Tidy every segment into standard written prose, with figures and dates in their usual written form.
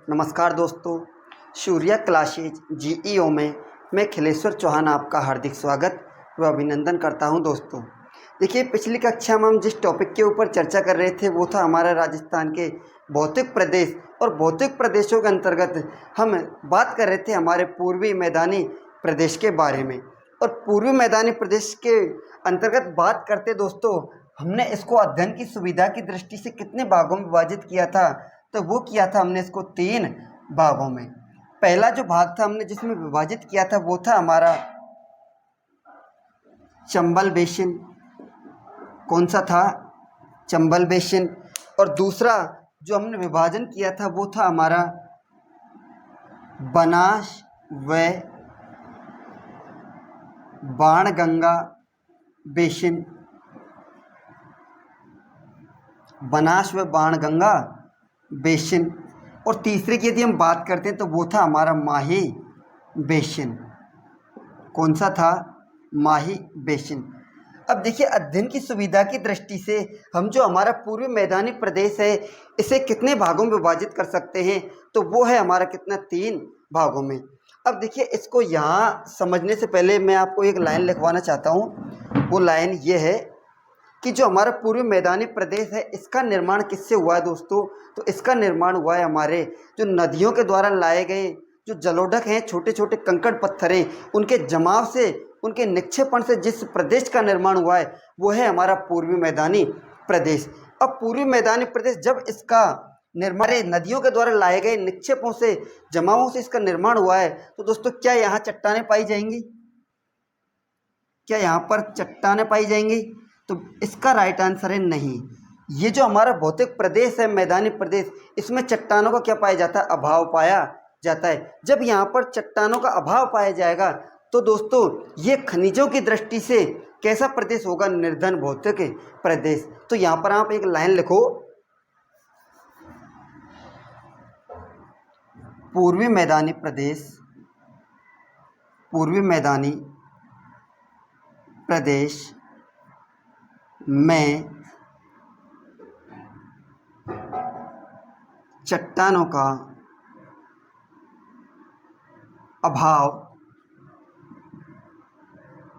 नमस्कार दोस्तों, Surya classes GEO में मैं खिलेश्वर चौहान आपका हार्दिक स्वागत व अभिनंदन करता हूं। दोस्तों देखिए, पिछली कक्षा में हम जिस टॉपिक के ऊपर चर्चा कर रहे थे वो था हमारा राजस्थान के भौतिक प्रदेश, और भौतिक प्रदेशों के अंतर्गत हम बात कर रहे थे हमारे पूर्वी मैदानी प्रदेश के बारे में। और पूर्वी मैदानी प्रदेश के अंतर्गत बात करते दोस्तों, हमने इसको अध्ययन की सुविधा की दृष्टि से कितने भागों में विभाजित किया था, तो वो किया था हमने इसको 3 भागों में। पहला जो भाग था हमने जिसमें विभाजित किया था वो था हमारा चंबल बेसिन। कौन सा था? चंबल बेसिन। और दूसरा जो हमने विभाजन किया था वो था हमारा बनास व बाणगंगा बेसिन। बनास व बाणगंगा बेसिन। और तीसरे की यदि हम बात करते हैं तो वो था हमारा माही बेसिन। कौन सा था? माही बेसिन। अब देखिए, अध्ययन की सुविधा की दृष्टि से हम जो हमारा पूर्वी मैदानी प्रदेश है इसे कितने भागों में विभाजित कर सकते हैं, तो वो है हमारा कितना? 3 भागों में। अब देखिए, इसको यहाँ समझने से पहले मैं आपको एक लाइन लिखवाना चाहता हूँ। वो लाइन ये है कि जो हमारा पूर्वी मैदानी प्रदेश है इसका निर्माण किससे हुआ है दोस्तों? तो इसका निर्माण हुआ है हमारे जो नदियों के द्वारा लाए गए जो जलोढ़क हैं, छोटे छोटे कंकड़ पत्थरें, उनके जमाव से, उनके निक्षेपण से जिस प्रदेश का निर्माण हुआ है वो है हमारा पूर्वी मैदानी प्रदेश। अब पूर्वी मैदानी प्रदेश जब इसका निर्माण नदियों के द्वारा लाए गए निक्षेपों से, जमावों से इसका निर्माण हुआ है, तो दोस्तों क्या यहाँ चट्टानें पाई जाएंगी? क्या यहाँ पर चट्टानें पाई जाएंगी? तो इसका राइट आंसर है नहीं। ये जो हमारा भौतिक प्रदेश है, मैदानी प्रदेश, इसमें चट्टानों का क्या पाया जाता है? अभाव पाया जाता है। जब यहाँ पर चट्टानों का अभाव पाया जाएगा तो दोस्तों ये खनिजों की दृष्टि से कैसा प्रदेश होगा? निर्धन भौतिक प्रदेश। तो यहाँ पर आप एक लाइन लिखो, पूर्वी मैदानी प्रदेश, पूर्वी मैदानी प्रदेश में चट्टानों का अभाव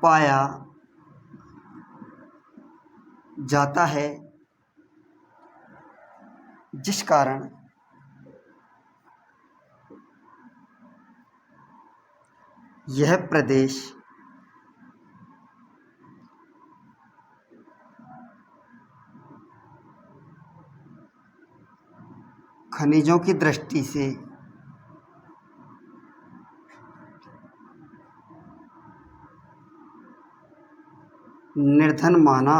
पाया जाता है, जिस कारण यह प्रदेश खनिजों की दृष्टि से निर्धन माना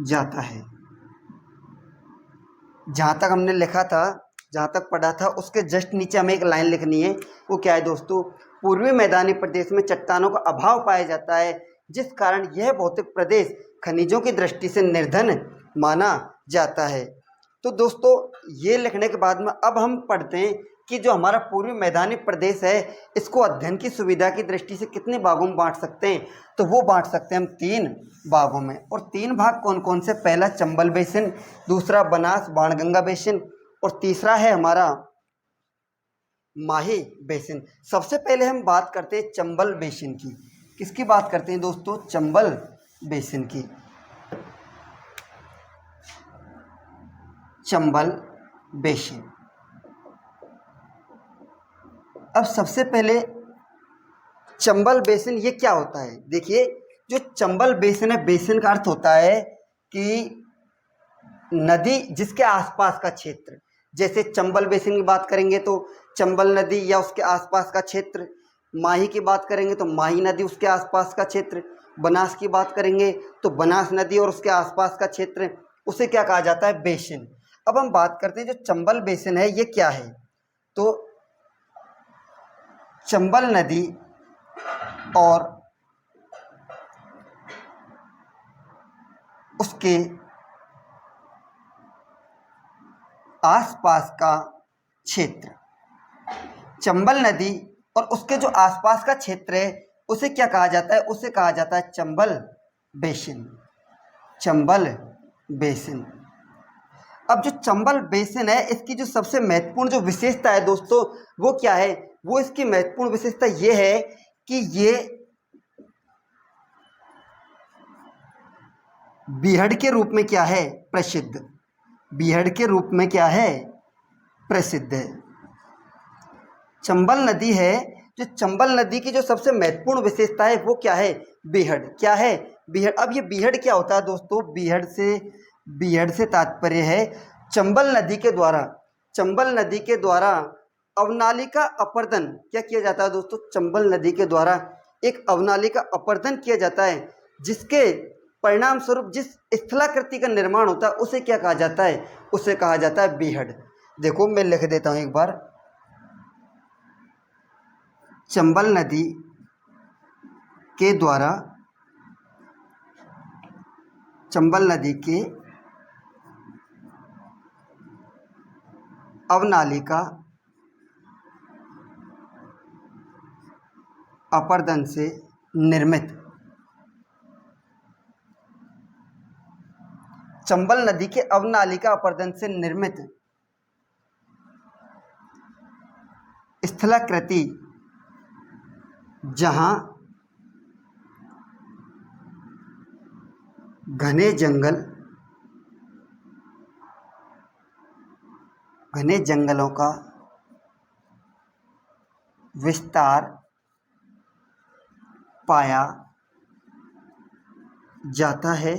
जाता है। जहाँ तक हमने लिखा था, जहाँ तक पढ़ा था, उसके जस्ट नीचे हमें एक लाइन लिखनी है। वो क्या है दोस्तों? पूर्वी मैदानी प्रदेश में चट्टानों का अभाव पाया जाता है, जिस कारण यह भौतिक प्रदेश खनिजों की दृष्टि से निर्धन माना जाता है। तो दोस्तों ये लिखने के बाद में अब हम पढ़ते हैं कि जो हमारा पूर्वी मैदानी प्रदेश है इसको अध्ययन की सुविधा की दृष्टि से कितने भागों में बांट सकते हैं, तो वो बांट सकते हैं हम 3 भागों में। और 3 भाग कौन कौन से? पहला चंबल बेसिन, दूसरा बनास बाणगंगा बेसिन, और तीसरा है हमारा माही बेसिन। सबसे पहले हम बात करते हैं चंबल बेसिन की। किसकी बात करते हैं दोस्तों? चंबल बेसिन की। चंबल बेसिन। अब सबसे पहले चंबल बेसिन ये क्या होता है? देखिए, जो चंबल बेसिन है, बेसिन का अर्थ होता है कि नदी जिसके आसपास का क्षेत्र। जैसे चंबल बेसिन की बात करेंगे तो चंबल नदी या उसके आसपास का क्षेत्र, माही की बात करेंगे तो माही नदी उसके आसपास का क्षेत्र, बनास की बात करेंगे तो बनास नदी और उसके आसपास का क्षेत्र, उसे क्या कहा जाता है? बेसिन। अब हम बात करते हैं जो चंबल बेसिन है ये क्या है। तो चंबल नदी और उसके आसपास का क्षेत्र, चंबल नदी और उसके जो आसपास का क्षेत्र है उसे क्या कहा जाता है? उसे कहा जाता है चंबल बेसिन। चंबल बेसिन। अब जो चंबल बेसिन है इसकी जो सबसे महत्वपूर्ण जो विशेषता है दोस्तों वो क्या है, वो इसकी महत्वपूर्ण विशेषता ये है कि ये बीहड़ के रूप में क्या है, प्रसिद्ध, बीहड़ के रूप में क्या है, प्रसिद्ध है। चंबल नदी है, जो चंबल नदी की जो सबसे महत्वपूर्ण विशेषता है वो क्या है, बीहड़, क्या है, बीहड़। अब ये बीहड़ क्या होता है दोस्तों, बीहड़ से तात्पर्य है चंबल नदी के द्वारा, चंबल नदी के द्वारा अवनालिका अपर्दन क्या किया जाता है दोस्तों, चंबल नदी के द्वारा एक अवनालिका अपर्दन किया जाता है, जिसके परिणाम स्वरूप जिस स्थलाकृति का निर्माण होता है उसे क्या कहा जाता है, उसे कहा जाता है बीहड़। देखो मैं लिख देता हूं एक बार, चंबल नदी के द्वारा, चंबल नदी के अवनालिका अपर्दन से निर्मित, चंबल नदी के अवनालिका अपर्दन से निर्मित स्थलाकृति जहां घने जंगलों का विस्तार पाया जाता है,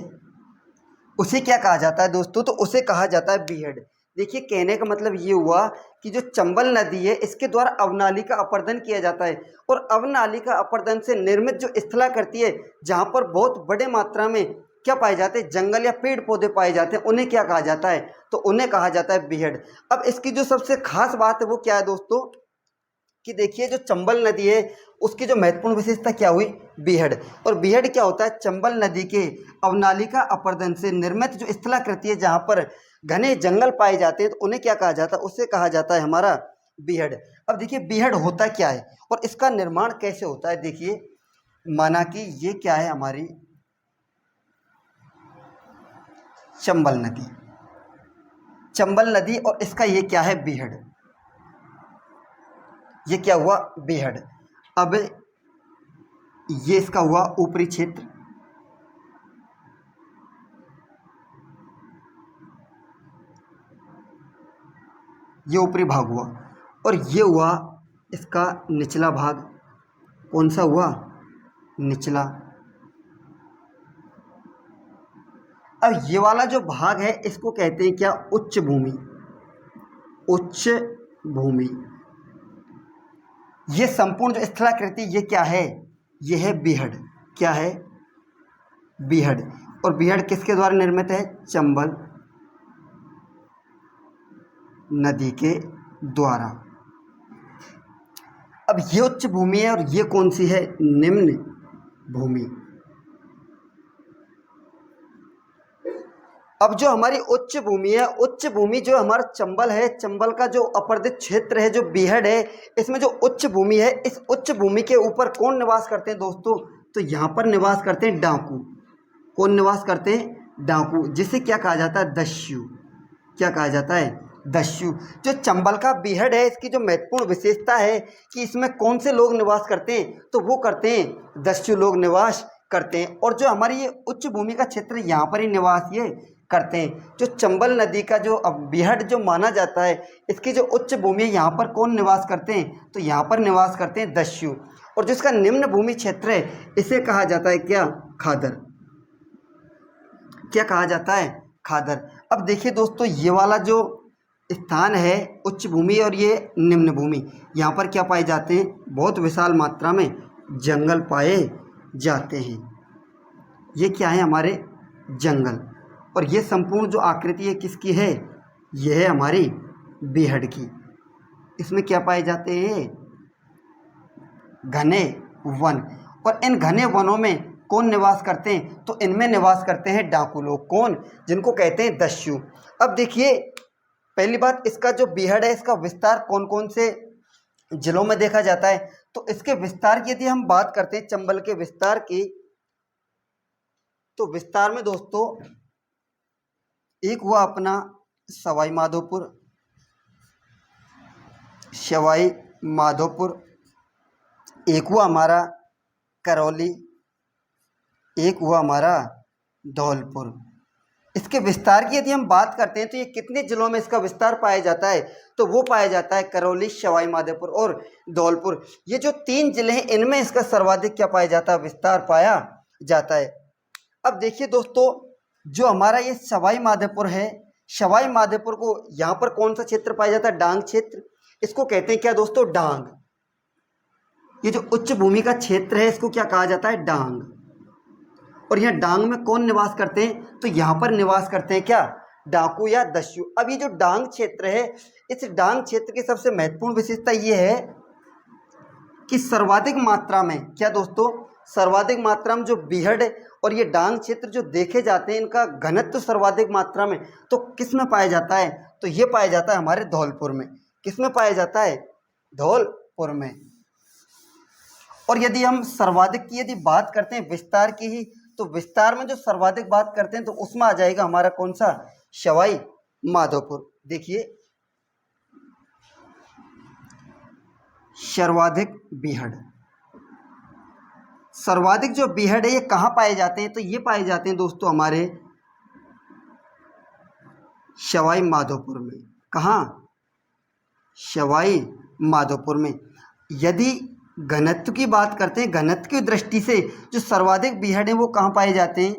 उसे क्या कहा जाता है दोस्तों, तो उसे कहा जाता है बीहड़। देखिए कहने का मतलब ये हुआ कि जो चंबल नदी है इसके द्वारा अवनालिका अपर्दन किया जाता है, और अवनालिका अपर्दन से निर्मित जो स्थलाकृति है जहाँ पर बहुत बड़े मात्रा में क्या पाए जाते हैं, जंगल या पेड़ पौधे पाए जाते हैं, उन्हें क्या कहा जाता है, तो उन्हें कहा जाता है बीहड़। अब इसकी जो सबसे खास बात है वो क्या है दोस्तों, कि देखिए जो चंबल नदी है उसकी जो महत्वपूर्ण विशेषता क्या हुई, बीहड़। और बीहड़ क्या होता है, चंबल नदी के अवनालिका अपर्दन से निर्मित जो स्थलाकृति है जहाँ पर घने जंगल पाए जाते हैं तो उन्हें क्या कहा जाता है, उससे कहा जाता है हमारा बीहड़। अब देखिए बीहड़ होता क्या है और इसका निर्माण कैसे होता है। देखिए माना कि ये क्या है, हमारी चंबल नदी, चंबल नदी, और इसका ये क्या है, बीहड़, ये क्या हुआ, बीहड़। अब ये इसका हुआ ऊपरी क्षेत्र, ये ऊपरी भाग हुआ, और ये हुआ इसका निचला भाग, कौन सा हुआ, निचला। अब ये वाला जो भाग है इसको कहते हैं क्या, उच्च भूमि, उच्च भूमि। ये संपूर्ण जो स्थलाकृति ये क्या है, ये है बीहड़, क्या है, बीहड़। और बीहड़ किसके द्वारा निर्मित है, चंबल नदी के द्वारा। अब ये उच्च भूमि है और ये कौन सी है, निम्न भूमि। अब जो हमारी उच्च भूमि है, उच्च भूमि जो हमारा चंबल है, चंबल का जो अपर्दित क्षेत्र है जो बीहड़ है, इसमें जो उच्च भूमि है, इस उच्च भूमि के ऊपर कौन निवास करते हैं दोस्तों, तो यहाँ पर निवास करते हैं डाकू। कौन निवास करते हैं, डाकू, जिसे क्या कहा जाता है, दस्यु, क्या कहा जाता है, दस्यु। जो चंबल का बीहड़ है इसकी जो महत्वपूर्ण विशेषता है कि इसमें कौन से लोग निवास करते हैं, तो वो करते हैं दस्यु लोग निवास करते हैं। और जो हमारी ये उच्च भूमि का क्षेत्र यहाँ पर ही निवास ये करते हैं। जो चंबल नदी का जो बीहड़ जो माना जाता है, इसकी जो उच्च भूमि है यहाँ पर कौन निवास करते हैं, तो यहाँ पर निवास करते हैं दस्यु। और जिसका निम्न भूमि क्षेत्र है इसे कहा जाता है क्या, खादर, क्या कहा जाता है, खादर। अब देखिए दोस्तों ये वाला जो स्थान है उच्च भूमि और ये निम्न भूमि, यहाँ पर क्या पाए जाते हैं, बहुत विशाल मात्रा में जंगल पाए जाते हैं। ये क्या है, हमारे जंगल। और ये संपूर्ण जो आकृति है किसकी है, यह है हमारी बीहड़ की। इसमें क्या पाए जाते हैं, घने वन। और इन घने वनों में कौन निवास करते हैं, तो इनमें निवास करते हैं डाकू लोग, कौन, जिनको कहते हैं दस्यु। अब देखिए पहली बात, इसका जो बीहड़ है इसका विस्तार कौन कौन से जिलों में देखा जाता है, तो इसके विस्तार की यदि हम बात करते हैं चंबल के विस्तार की, तो विस्तार में दोस्तों एक हुआ अपना सवाई माधोपुर, सवाई माधोपुर। एक हुआ हमारा करौली, एक हुआ हमारा धौलपुर। इसके विस्तार की यदि हम बात करते हैं तो ये कितने जिलों में इसका विस्तार पाया जाता है, तो वो पाया जाता है करौली, सवाई माधोपुर और धौलपुर। ये जो 3 जिले हैं इनमें इसका सर्वाधिक क्या पाया जाता है, विस्तार पाया जाता है। अब देखिए दोस्तों, जो हमारा ये सवाई माधोपुर है, सवाई माधोपुर को यहाँ पर कौन सा क्षेत्र पाया जाता है, डांग क्षेत्र। इसको कहते हैं क्या दोस्तों, डांग। ये जो उच्च भूमि का क्षेत्र है इसको क्या कहा जाता है, डांग। और यहाँ डांग में कौन निवास करते हैं, तो यहाँ पर निवास करते हैं क्या, डाकू या दस्यु। अब ये जो डांग क्षेत्र है, इस डांग क्षेत्र की सबसे महत्वपूर्ण विशेषता ये है कि सर्वाधिक मात्रा में क्या दोस्तों, सर्वाधिक मात्रा में जो बीहड़ और ये डांग क्षेत्र जो देखे जाते हैं इनका घनत्व सर्वाधिक मात्रा में तो किस में पाया जाता है, तो ये पाया जाता है हमारे धौलपुर में। किस में पाया जाता है, धौलपुर में। और यदि हम सर्वाधिक की यदि बात करते हैं विस्तार की ही, तो विस्तार में जो सर्वाधिक बात करते हैं तो उसमें आ जाएगा हमारा कौन सा, सवाई माधोपुर। देखिए सर्वाधिक बीहड़, सर्वाधिक जो बीहड़ है ये कहाँ पाए जाते हैं, तो ये पाए जाते हैं दोस्तों हमारे सवाई माधोपुर में। कहाँ, सवाई माधोपुर में। यदि घनत्व की बात करते हैं, घनत्व की दृष्टि से जो सर्वाधिक बीहड़ हैं वो कहाँ पाए जाते हैं,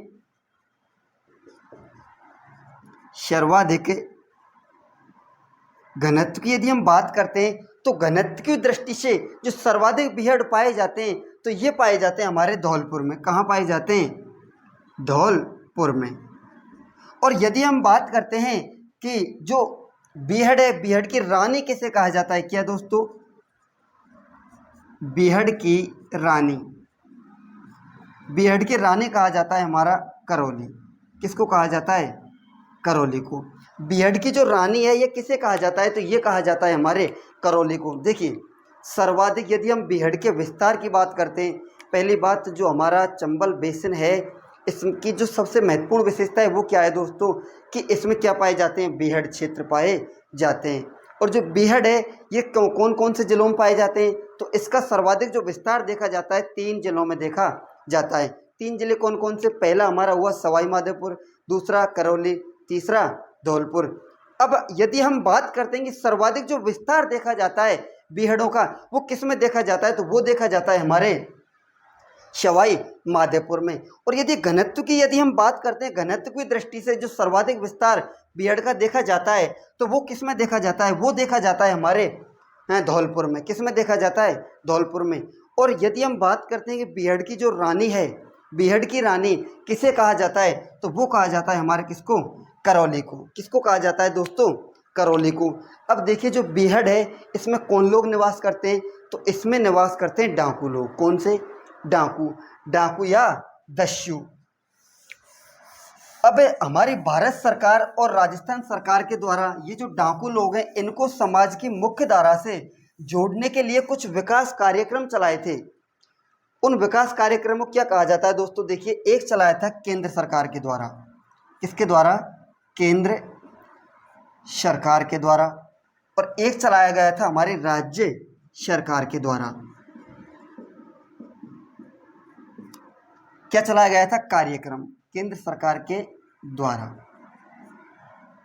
सर्वाधिक घनत्व की यदि हम बात करते हैं तो घनत्व की दृष्टि से जो सर्वाधिक बीहड़ पाए जाते हैं तो ये पाए जाते हैं हमारे धौलपुर में। कहाँ पाए जाते हैं, धौलपुर में। और यदि हम बात करते हैं कि जो बीहड़ है, बीहड़ की रानी किसे कहा जाता है, क्या दोस्तों, बीहड़ की रानी, बीहड़ की रानी कहा जाता है हमारा करौली। किसको कहा जाता है, करौली को। बीहड़ की जो रानी है ये किसे कहा जाता है, तो ये कहा जाता है हमारे करौली को। देखिए सर्वाधिक यदि हम बीहड़ के विस्तार की बात करते हैं, पहली बात जो हमारा चंबल बेसिन है इसकी जो सबसे महत्वपूर्ण विशेषता है वो क्या है दोस्तों, कि इसमें क्या पाए जाते हैं, बीहड़ क्षेत्र पाए जाते हैं। और जो बीहड़ है ये कौन कौन से जिलों में पाए जाते हैं, तो इसका सर्वाधिक जो विस्तार देखा जाता है 3 जिलों में देखा जाता है। 3 जिले कौन कौन से, पहला हमारा हुआ सवाई माधोपुर, दूसरा करौली, तीसरा धौलपुर। अब यदि हम बात करते हैं कि सर्वाधिक जो विस्तार देखा जाता है बीहड़ों का वो किस में देखा जाता है, तो वो देखा जाता है हमारे सवाई माधोपुर में। और यदि घनत्व की यदि हम बात करते हैं, घनत्व की दृष्टि से जो सर्वाधिक विस्तार बीहड़ का देखा जाता है तो वो किस में देखा जाता है, वो देखा जाता है हमारे धौलपुर में। किस में देखा जाता है, धौलपुर में। और यदि हम बात करते हैं कि बीहड़ की जो रानी है, बीहड़ की रानी किसे कहा जाता है, तो वो कहा जाता है हमारे किसको, करौली को। किसको कहा जाता है दोस्तों, करौली को। अब देखिए जो बीहड़ है इसमें कौन लोग निवास करते हैं, तो इसमें निवास करते हैं डाकू लोग। कौन से, डाकू, डाकू या दस्यु। अब हमारी भारत सरकार और राजस्थान सरकार के द्वारा ये जो डाकू लोग हैं इनको समाज की मुख्य धारा से जोड़ने के लिए कुछ विकास कार्यक्रम चलाए थे। उन विकास कार्यक्रमों को क्या कहा जाता है दोस्तों, देखिए एक चलाया था केंद्र सरकार के द्वारा। किसके द्वारा, केंद्र सरकार के द्वारा। और एक चलाया गया था हमारी राज्य सरकार के द्वारा। क्या चलाया गया था, कार्यक्रम केंद्र सरकार के द्वारा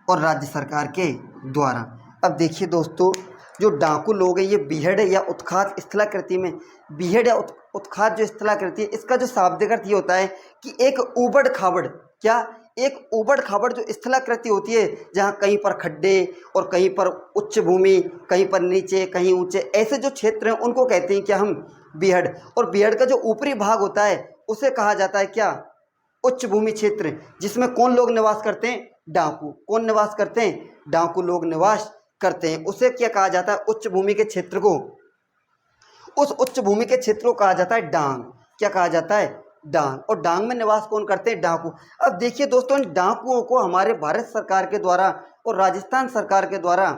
और राज्य सरकार के द्वारा। अब देखिए दोस्तों जो डाकू लोग हैं ये बीहड़ या उत्खात स्थलाकृति में, बीहड़ या उत्खात जो स्थलाकृति है इसका जो शाब्दिक अर्थ ये होता है कि एक ऊबड़ खाबड़, क्या, एक ऊबड़ खाबड़ जो स्थलाकृति होती है जहाँ कहीं पर खड्डे और कहीं पर उच्च भूमि, कहीं पर नीचे, कहीं ऊंचे, ऐसे जो क्षेत्र हैं उनको कहते हैं क्या हम, बीहड़। और बीहड़ का जो ऊपरी भाग होता है उसे कहा जाता है क्या, उच्च भूमि क्षेत्र, जिसमें कौन लोग निवास करते हैं, डाकू। कौन निवास करते हैं, डाकू लोग निवास करते हैं। उसे क्या कहा जाता है, उच्च भूमि के क्षेत्र को, उस उच्च भूमि के क्षेत्र को कहा जाता है डांग। क्या कहा जाता है, डांग। और डांग में निवास कौन करते हैं, डाकू। अब देखिए दोस्तों इन डाकुओं को हमारे भारत सरकार के द्वारा और राजस्थान सरकार के द्वारा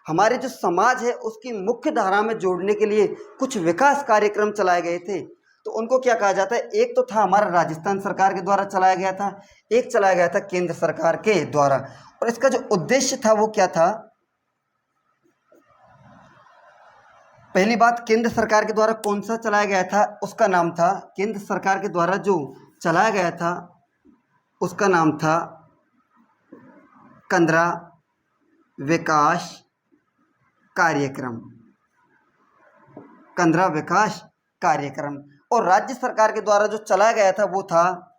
हमारे जो समाज है उसकी मुख्य धारा में जोड़ने के लिए कुछ विकास कार्यक्रम चलाए गए थे। तो उनको क्या कहा जाता है, एक तो था हमारा राजस्थान सरकार के द्वारा चलाया गया था, एक चलाया गया था केंद्र सरकार के द्वारा। और इसका जो उद्देश्य था वो क्या था? पहली बात, केंद्र सरकार के द्वारा कौन सा चलाया गया था उसका नाम था, केंद्र सरकार के द्वारा जो चलाया गया था उसका नाम था कंदरा विकास कार्यक्रम, कंदरा विकास कार्यक्रम। और राज्य सरकार के द्वारा जो चलाया गया था वो था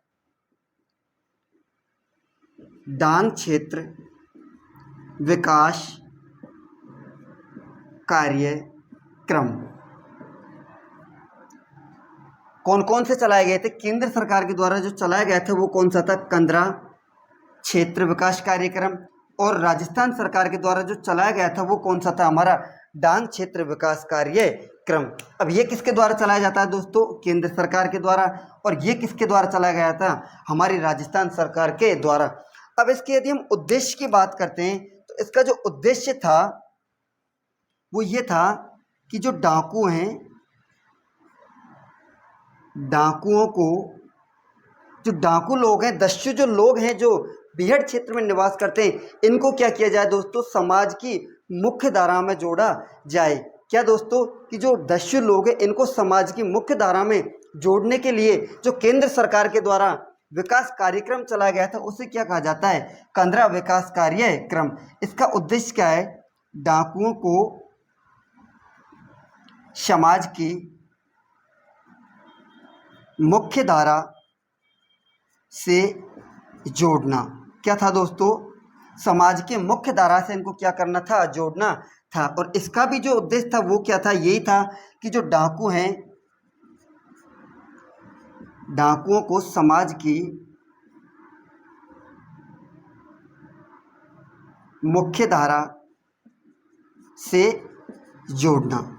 डांग क्षेत्र विकास कार्यक्रम। कौन कौन से चलाए गए थे? केंद्र सरकार के द्वारा जो चलाया गया था वो कौन सा था? कंदरा क्षेत्र विकास कार्यक्रम। और राजस्थान सरकार के द्वारा जो चलाया गया था वो कौन सा था? हमारा डांग क्षेत्र विकास कार्यक्रम। अब ये किसके द्वारा चलाया जाता है दोस्तों? केंद्र सरकार के द्वारा। और ये किसके द्वारा चलाया गया था? हमारी राजस्थान सरकार के द्वारा। अब इसके यदि हम उद्देश्य की बात करते हैं तो इसका जो उद्देश्य था वो ये था कि जो डाकू हैं, डाकुओं को, जो डाकू लोग हैं, दस्यु जो लोग हैं जो बीहड़ क्षेत्र में निवास करते हैं, इनको क्या किया जाए दोस्तों? समाज की मुख्य धारा में जोड़ा जाए। क्या दोस्तों? कि जो दस्यु लोग हैं इनको समाज की मुख्य धारा में जोड़ने के लिए जो केंद्र सरकार के द्वारा विकास कार्यक्रम चलाया गया था उसे क्या कहा जाता है? कंदरा विकास कार्यक्रम। इसका उद्देश्य क्या है? डाकुओं को समाज की मुख्य धारा से जोड़ना। क्या था दोस्तों? समाज के मुख्य धारा से इनको क्या करना था? जोड़ना था। और इसका भी जो उद्देश्य था वो क्या था? यही था कि जो डाकू हैं, डाकुओं को समाज की मुख्य धारा से जोड़ना।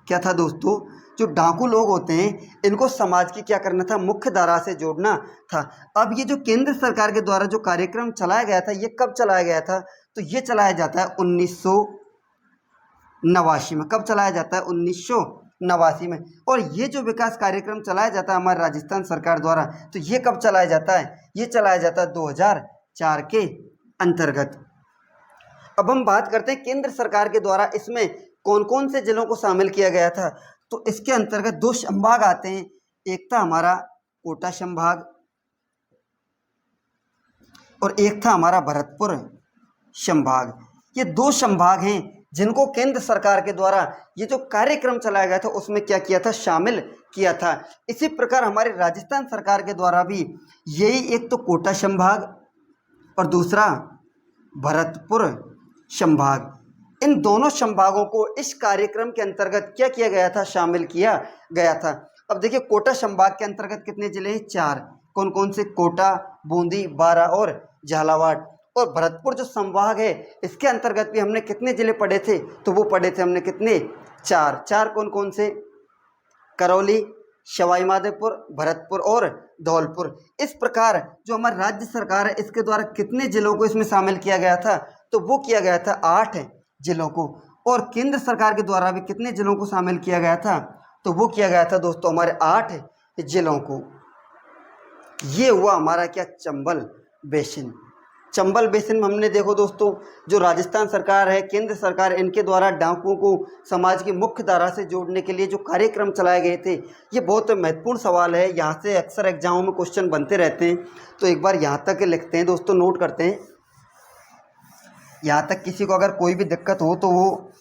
क्या था दोस्तों? जो डाकू लोग होते हैं इनको समाज की क्या करना था? मुख्य धारा से जोड़ना था। अब ये जो केंद्र सरकार के द्वारा जो कार्यक्रम चलाया गया था ये कब चलाया गया था? तो ये चलाया जाता है 1989 में। कब चलाया जाता है? 1989 में। और ये जो विकास कार्यक्रम चलाया जाता है हमारे राजस्थान सरकार द्वारा, तो ये कब चलाया जाता है? ये चलाया जाता है 2004 के अंतर्गत। अब हम बात करते हैं केंद्र सरकार के द्वारा इसमें कौन कौन से जिलों को शामिल किया गया था। तो इसके अंतर्गत 2 संभाग आते हैं। एक था हमारा कोटा संभाग और एक था हमारा भरतपुर संभाग। ये 2 संभाग हैं जिनको केंद्र सरकार के द्वारा ये जो कार्यक्रम चलाया गया था उसमें क्या किया था? शामिल किया था। इसी प्रकार हमारे राजस्थान सरकार के द्वारा भी यही, एक तो कोटा संभाग और दूसरा भरतपुर संभाग, इन दोनों संभागों को इस कार्यक्रम के अंतर्गत क्या किया गया था? शामिल किया गया था। अब देखिए, कोटा संभाग के अंतर्गत कितने जिले हैं? 4। कौन कौन से? कोटा, बूंदी, बारा और झालावाड़। और भरतपुर जो संभाग है इसके अंतर्गत भी हमने कितने जिले पढ़े थे? तो वो पढ़े थे हमने कितने? 4। कौन कौन से? करौली, सवाई माधोपुर, भरतपुर और धौलपुर। इस प्रकार जो हमारी राज्य सरकार है इसके द्वारा कितने जिलों को इसमें शामिल किया गया था? तो वो किया गया था 8 जिलों को। और केंद्र सरकार के द्वारा भी कितने जिलों को शामिल किया गया था? तो वो किया गया था दोस्तों हमारे 8 जिलों को। ये हुआ हमारा क्या? चंबल बेसिन। चंबल बेसिन में हमने देखो दोस्तों, जो राजस्थान सरकार है, केंद्र सरकार, इनके द्वारा डाकुओं को समाज की मुख्य धारा से जोड़ने के लिए जो कार्यक्रम चलाए गए थे, ये बहुत महत्वपूर्ण सवाल है। यहाँ से अक्सर एग्जामों में क्वेश्चन बनते रहते हैं, तो एक बार यहाँ तक लिखते हैं दोस्तों, नोट करते हैं। यहाँ तक किसी को अगर कोई भी दिक्कत हो तो वो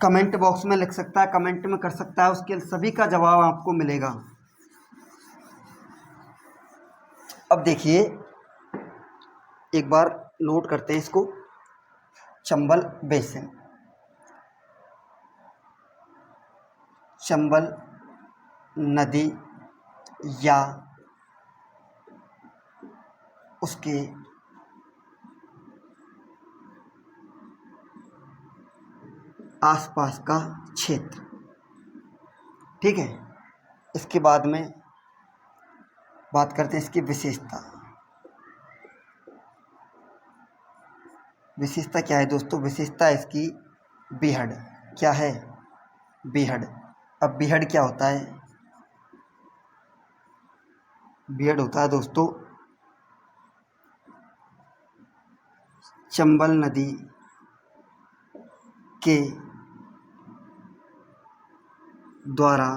कमेंट बॉक्स में लिख सकता है, कमेंट में कर सकता है, उसके सभी का जवाब आपको मिलेगा। अब देखिए, एक बार नोट करते हैं इसको। चंबल बेसिन, चंबल नदी या उसके आसपास का क्षेत्र, ठीक है। इसके बाद में बात करते हैं इसकी विशेषता। विशेषता क्या है दोस्तों? विशेषता इसकी बीहड़। क्या है? बीहड़। अब बीहड़ क्या होता है? बीहड़ होता है दोस्तों चंबल नदी के द्वारा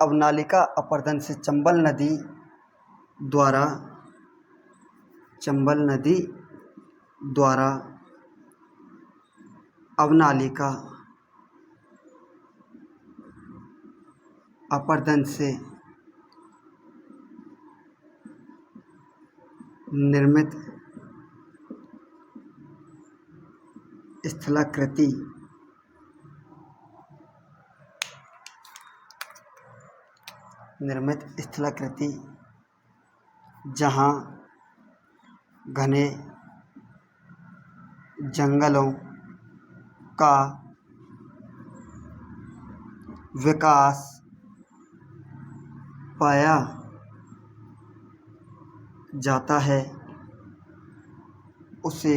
अवनालिका अपरदन से चंबल नदी द्वारा अवनालिका अपरदन से निर्मित स्थलाकृति जहाँ घने जंगलों का विकास पाया जाता है उसे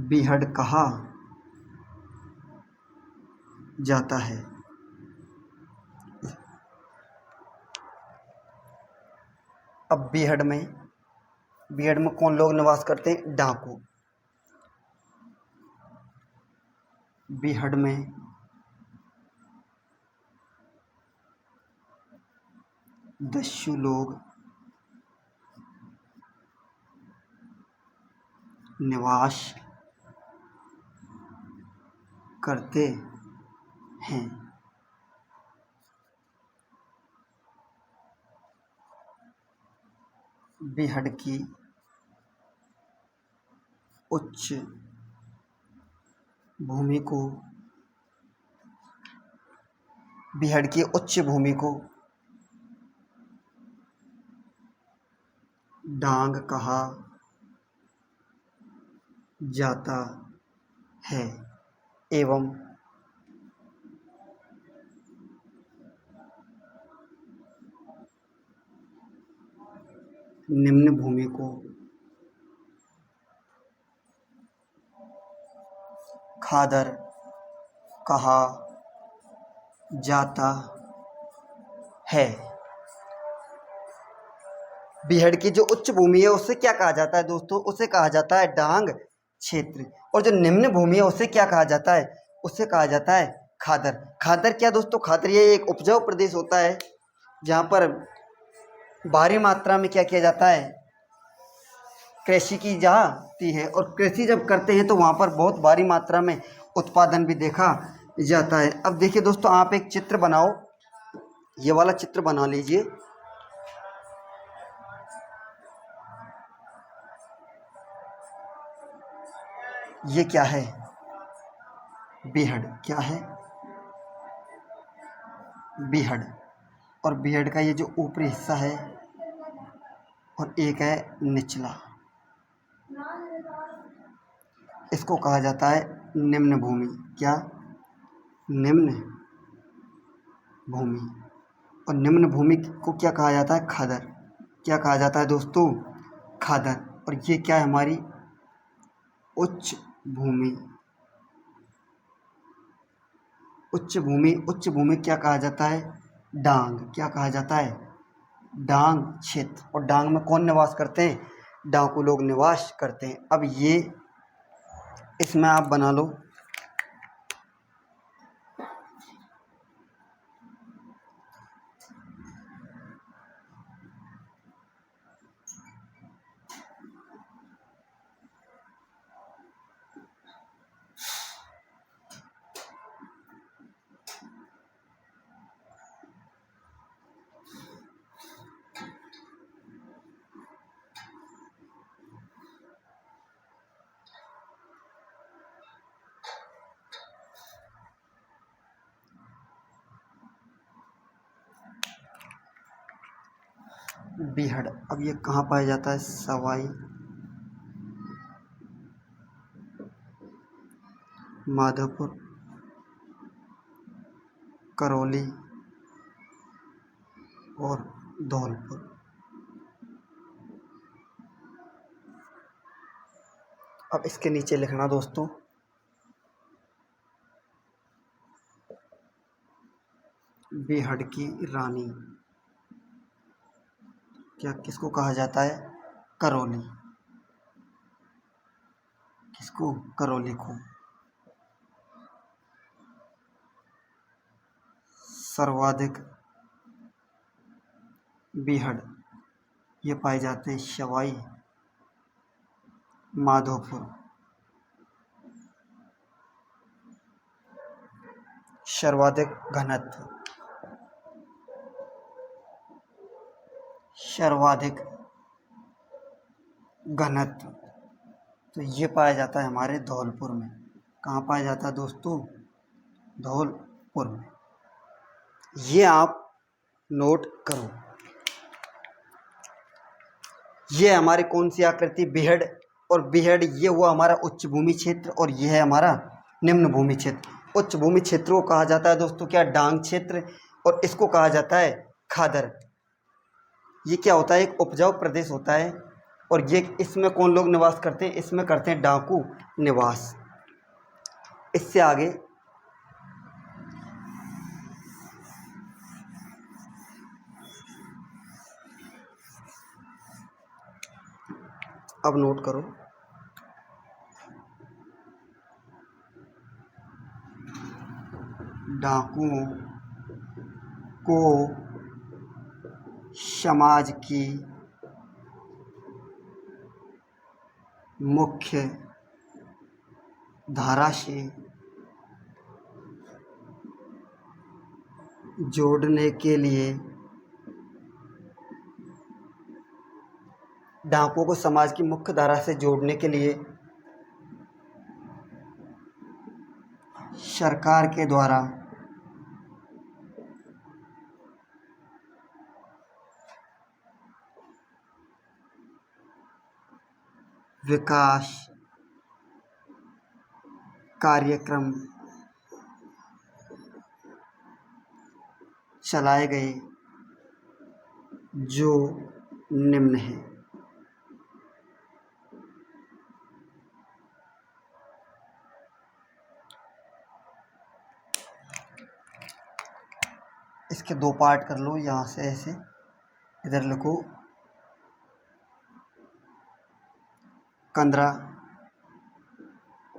बीहड़ कहा जाता है। अब बीहड़ में कौन लोग निवास करते हैं? डाकू। बीहड़ में दस्यु लोग निवास करते हैं। बीहड़ की उच्च भूमि को डांग कहा जाता है एवं निम्न भूमि को खादर कहा जाता है। बीहड़ की जो उच्च भूमि है उसे क्या कहा जाता है दोस्तों? उसे कहा जाता है डांग क्षेत्र। और जो निम्न भूमि है उसे क्या कहा जाता है? उसे कहा जाता है खादर। खादर क्या दोस्तों? खादर ये एक उपजाऊ प्रदेश होता है जहाँ पर भारी मात्रा में क्या किया जाता है? कृषि की जाती है। और कृषि जब करते हैं तो वहाँ पर बहुत भारी मात्रा में उत्पादन भी देखा जाता है। अब देखिए दोस्तों, आप एक चित्र बनाओ, ये वाला चित्र बना लीजिए। ये क्या है? बीहड़। क्या है? बीहड़। और बीहड़ का ये जो ऊपरी हिस्सा है और एक है निचला, इसको कहा जाता है निम्न भूमि। क्या? निम्न भूमि। और निम्न भूमि को क्या कहा जाता है? खादर। क्या कहा जाता है दोस्तों? खादर। और ये क्या है? हमारी उच्च भूमि। उच्च भूमि क्या कहा जाता है? डांग। क्या कहा जाता है? डांग क्षेत्र। और डांग में कौन निवास करते हैं? डाकू लोग निवास करते हैं। अब ये इसमें आप बना लो बीहड़। अब ये कहाँ पाया जाता है? सवाई माधोपुर, करौली और धौलपुर। अब इसके नीचे लिखना दोस्तों, बीहड़ की रानी। क्या किसको कहा जाता है? करौली। किसको? करौली को। सर्वाधिक बीहड़ ये पाए जाते हैं सवाई माधोपुर। सर्वाधिक घनत्व, सर्वाधिक घनत्व तो ये पाया जाता है हमारे धौलपुर में। कहाँ पाया जाता है दोस्तों? धौलपुर में। ये आप नोट करो। ये हमारी कौन सी आकृति? बीहड़। और बीहड़ ये हुआ हमारा उच्च भूमि क्षेत्र और ये है हमारा निम्न भूमि क्षेत्र। उच्च भूमि क्षेत्र को कहा जाता है दोस्तों क्या? डांग क्षेत्र। और इसको कहा जाता है खादर। ये क्या होता है? एक उपजाऊ प्रदेश होता है। और ये इसमें कौन लोग निवास करते हैं? इसमें करते हैं डाकू निवास। इससे आगे अब नोट करो। डाकुओं को समाज की मुख्य धारा से जोड़ने के लिए, डाकुओं को समाज की मुख्य धारा से जोड़ने के लिए सरकार के द्वारा विकास कार्यक्रम चलाए गए जो निम्न है। इसके दो पार्ट कर लो। यहाँ से ऐसे इधर लिखो 15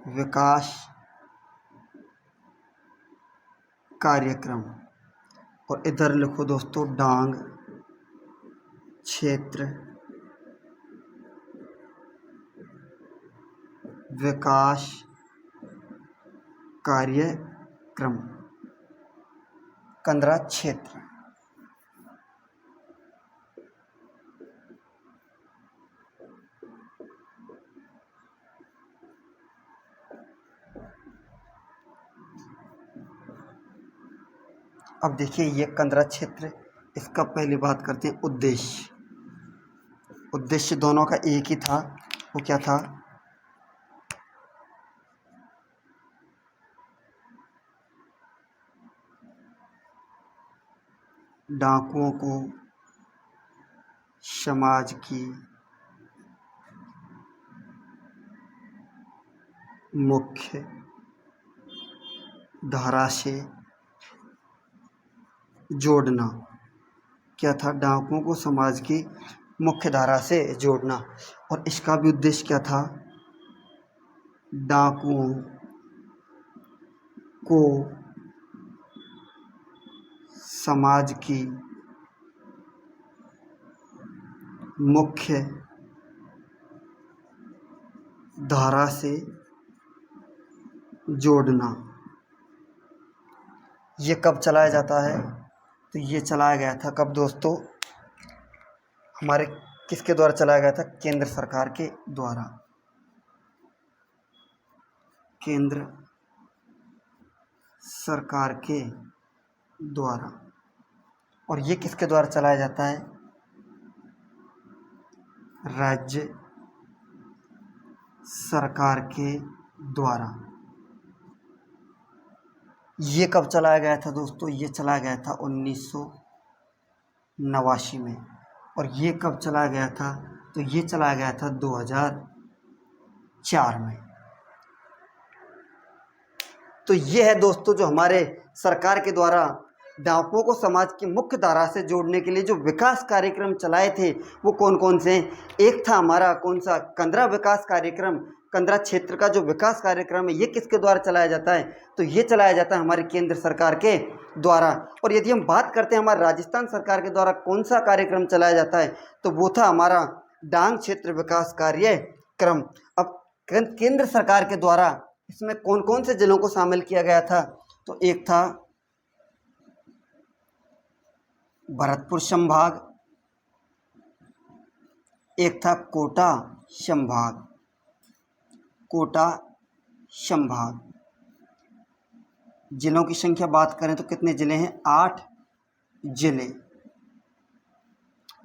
विकास कार्यक्रम और इधर लिखो दोस्तों डांग क्षेत्र विकास कार्यक्रम 15 क्षेत्र। अब देखिए ये 15 क्षेत्र, इसका पहले बात करते हैं उद्देश्य। उद्देश्य दोनों का एक ही था। वो क्या था? डाकुओं को समाज की मुख्य धारा से जोड़ना। क्या था? डाकुओं को समाज की मुख्य धारा से जोड़ना। और इसका भी उद्देश्य क्या था? डाकुओं को समाज की मुख्य धारा से जोड़ना। ये कब चलाया जाता है? तो ये चलाया गया था कब दोस्तों? हमारे किसके द्वारा चलाया गया था? केंद्र सरकार के द्वारा। केंद्र सरकार के द्वारा। और ये किसके द्वारा चलाया जाता है? राज्य सरकार के द्वारा। ये कब चलाया गया था दोस्तों? ये चलाया गया था 1989 में। और ये कब चलाया गया था? तो ये चलाया गया था 2004 में। तो ये है दोस्तों जो हमारे सरकार के द्वारा डाकुओं को समाज की मुख्य धारा से जोड़ने के लिए जो विकास कार्यक्रम चलाए थे वो कौन कौन से हैं? एक था हमारा कौन सा, कंदरा विकास कार्यक्रम। कंदरा क्षेत्र का जो विकास कार्यक्रम है ये किसके द्वारा चलाया जाता है? तो ये चलाया जाता है हमारी केंद्र सरकार के द्वारा। और यदि हम बात करते हैं हमारे राजस्थान सरकार के द्वारा कौन सा कार्यक्रम चलाया जाता है, तो वो था हमारा डांग क्षेत्र विकास कार्यक्रम। अब केंद्र सरकार के द्वारा इसमें कौन कौन से जिलों को शामिल किया गया था? तो एक था भरतपुर संभाग, एक था कोटा संभाग। कोटा संभाग। जिलों की संख्या बात करें तो कितने जिले हैं? 8 जिले।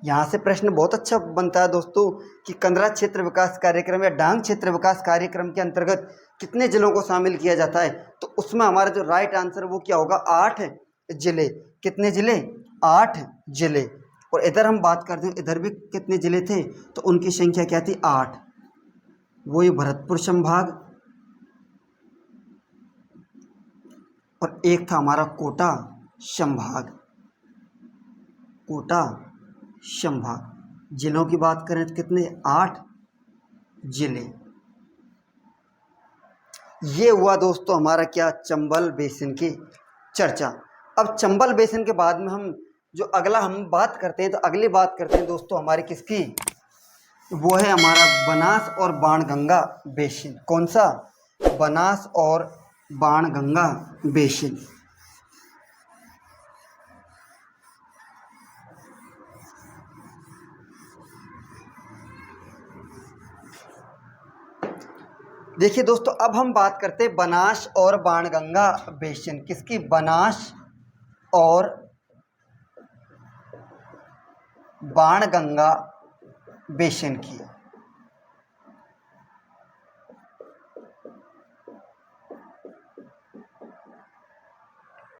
यहाँ से प्रश्न बहुत अच्छा बनता है दोस्तों कि कंदरा क्षेत्र विकास कार्यक्रम या डांग क्षेत्र विकास कार्यक्रम के अंतर्गत कितने जिलों को शामिल किया जाता है? तो उसमें हमारा जो राइट आंसर वो क्या होगा? 8 जिले। कितने जिले? 8 जिले। और इधर हम बात करते हैं, इधर भी कितने जिले थे? तो उनकी संख्या क्या थी? 8। वही भरतपुर संभाग और एक था हमारा कोटा संभाग। कोटा संभाग। जिलों की बात करें तो कितने? 8 जिले। ये हुआ दोस्तों हमारा क्या? चंबल बेसिन की चर्चा। अब चंबल बेसिन के बाद में हम जो अगला हम बात करते हैं, तो अगली बात करते हैं दोस्तों हमारी किसकी? वो है हमारा बनास और बाणगंगा बेसिन। कौन सा? बनास और बाणगंगा बेसिन। देखिए दोस्तों, अब हम बात करते हैं बनास और बाणगंगा बेसिन। किसकी? बनास और बाणगंगा बेसिन की।